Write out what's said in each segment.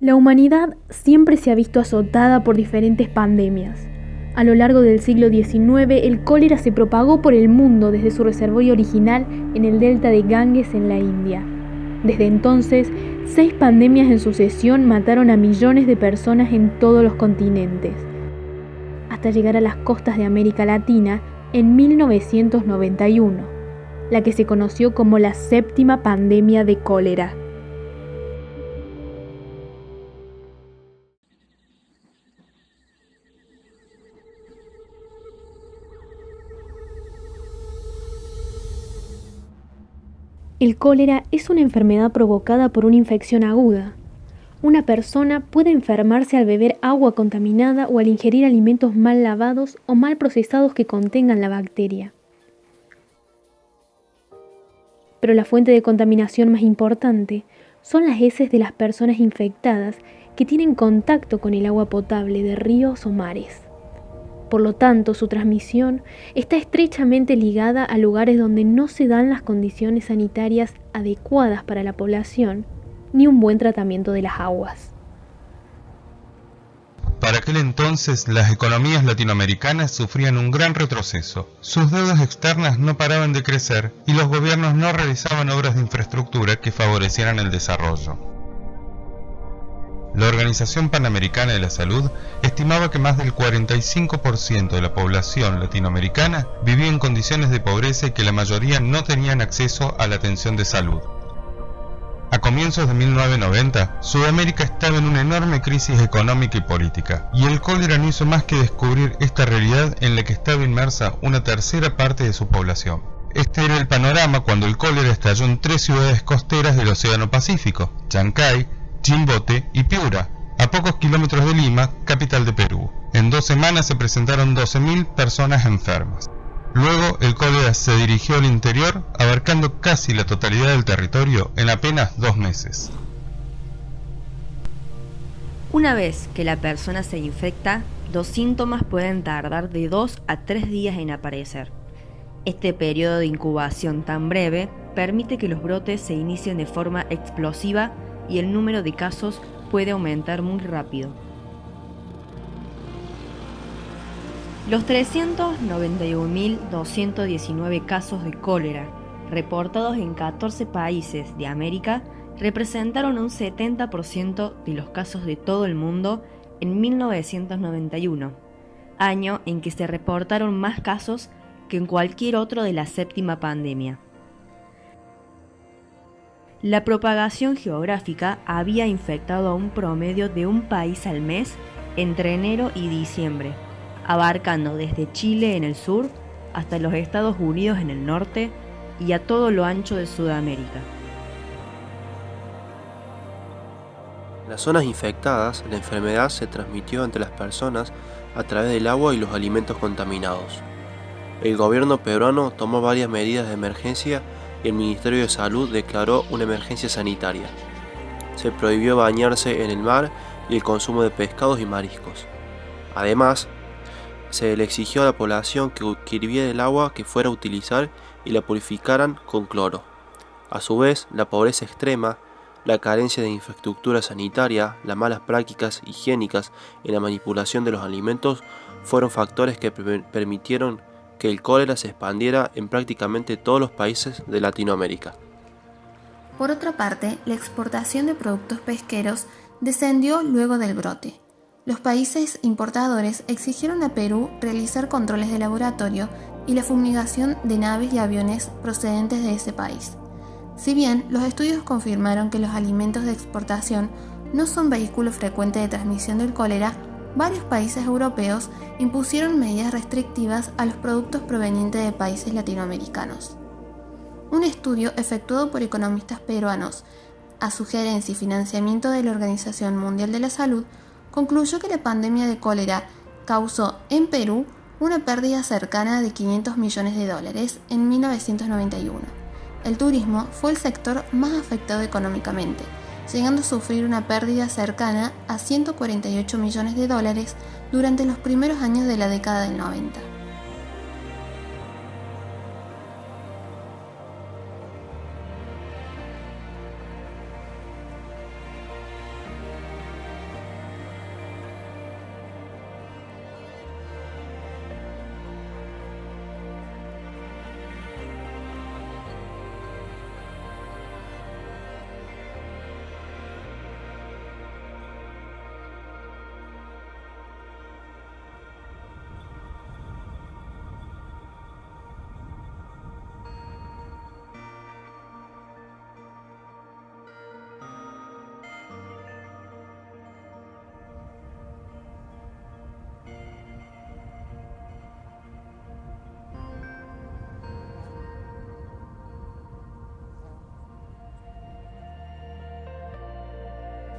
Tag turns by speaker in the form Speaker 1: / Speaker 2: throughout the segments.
Speaker 1: La humanidad siempre se ha visto azotada por diferentes pandemias. A lo largo del siglo XIX, el cólera se propagó por el mundo desde su reservorio original en el delta de Ganges en la India. Desde entonces, 6 pandemias en sucesión mataron a millones de personas en todos los continentes, hasta llegar a las costas de América Latina en 1991, la que se conoció como la séptima pandemia de cólera. El cólera es una enfermedad provocada por una infección aguda. Una persona puede enfermarse al beber agua contaminada o al ingerir alimentos mal lavados o mal procesados que contengan la bacteria. Pero la fuente de contaminación más importante son las heces de las personas infectadas que tienen contacto con el agua potable de ríos o mares. Por lo tanto, su transmisión está estrechamente ligada a lugares donde no se dan las condiciones sanitarias adecuadas para la población ni un buen tratamiento de las aguas.
Speaker 2: Para aquel entonces, las economías latinoamericanas sufrían un gran retroceso. Sus deudas externas no paraban de crecer y los gobiernos no realizaban obras de infraestructura que favorecieran el desarrollo. La Organización Panamericana de la Salud estimaba que más del 45% de la población latinoamericana vivía en condiciones de pobreza y que la mayoría no tenían acceso a la atención de salud. A comienzos de 1990, Sudamérica estaba en una enorme crisis económica y política, y el cólera no hizo más que descubrir esta realidad en la que estaba inmersa una tercera parte de su población. Este era el panorama cuando el cólera estalló en 3 ciudades costeras del Océano Pacífico: Chancay, Chimbote y Piura, a pocos kilómetros de Lima, capital de Perú. En 2 semanas se presentaron 12.000 personas enfermas. Luego el cólera se dirigió al interior, abarcando casi la totalidad del territorio en apenas 2 meses.
Speaker 3: Una vez que la persona se infecta, los síntomas pueden tardar de 2 a 3 días en aparecer. Este periodo de incubación tan breve permite que los brotes se inicien de forma explosiva y el número de casos puede aumentar muy rápido. Los 391.219 casos de cólera reportados en 14 países de América representaron un 70% de los casos de todo el mundo en 1991, año en que se reportaron más casos que en cualquier otro de la séptima pandemia. La propagación geográfica había infectado a un promedio de un país al mes entre enero y diciembre, abarcando desde Chile en el sur hasta los Estados Unidos en el norte y a todo lo ancho de Sudamérica.
Speaker 4: En las zonas infectadas, la enfermedad se transmitió entre las personas a través del agua y los alimentos contaminados. El gobierno peruano tomó varias medidas de emergencia y el Ministerio de Salud declaró una emergencia sanitaria. Se prohibió bañarse en el mar y el consumo de pescados y mariscos. Además, se le exigió a la población que hirviera el agua que fuera a utilizar y la purificaran con cloro. A su vez, la pobreza extrema, la carencia de infraestructura sanitaria, las malas prácticas higiénicas en la manipulación de los alimentos fueron factores que permitieron que el cólera se expandiera en prácticamente todos los países de Latinoamérica.
Speaker 5: Por otra parte, la exportación de productos pesqueros descendió luego del brote. Los países importadores exigieron a Perú realizar controles de laboratorio y la fumigación de naves y aviones procedentes de ese país. Si bien los estudios confirmaron que los alimentos de exportación no son vehículo frecuente de transmisión del cólera, varios países europeos impusieron medidas restrictivas a los productos provenientes de países latinoamericanos. Un estudio efectuado por economistas peruanos, a sugerencia y financiamiento de la Organización Mundial de la Salud, concluyó que la pandemia de cólera causó en Perú una pérdida cercana de $500 millones en 1991. El turismo fue el sector más afectado económicamente, llegando a sufrir una pérdida cercana a $148 millones durante los primeros años de la década del 90.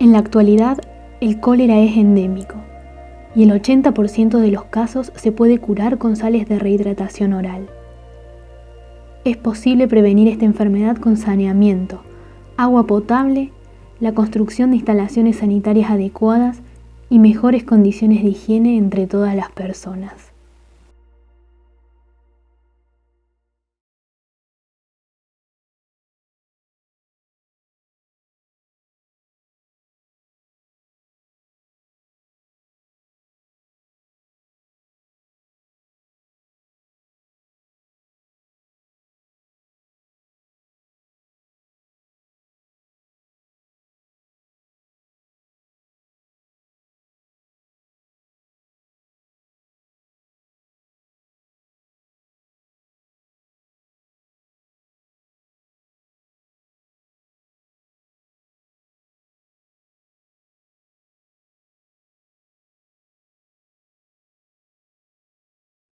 Speaker 1: En la actualidad, el cólera es endémico y el 80% de los casos se puede curar con sales de rehidratación oral. Es posible prevenir esta enfermedad con saneamiento, agua potable, la construcción de instalaciones sanitarias adecuadas y mejores condiciones de higiene entre todas las personas.